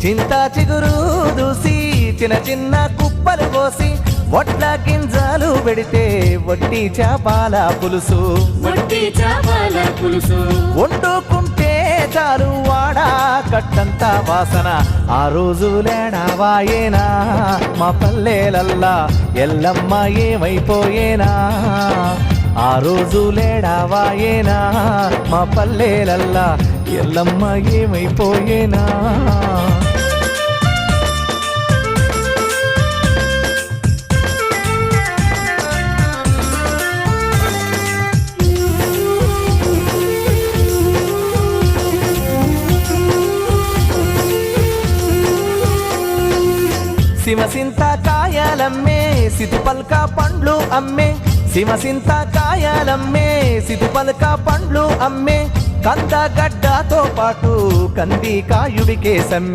చింతా చిగురు దూసి చిన్న చిన్న కుప్పలు పోసి వడ్ల గింజలు పెడితే వట్టి చేపల పులుసు వండుకుంటే చాలు వాడా కట్టంత వాసన ఆ రోజు లేడావాయేనా మా పల్లెలల్లా ఎల్లమ్మ ఏమైపోయేనా ఆ రోజు లేడావాయేనా మా పల్లెలల్లా ఎల్లమ్మ ఏమైపోయేనా సిమసింత కాయలమ్మే సితుపల్క పండ్లు అమ్మే సిమసింత కాయలమ్మే సితుపల్క పండ్లు అమ్మే కందగడ్డతో పాటు కంది కాయుడికే సమ్మె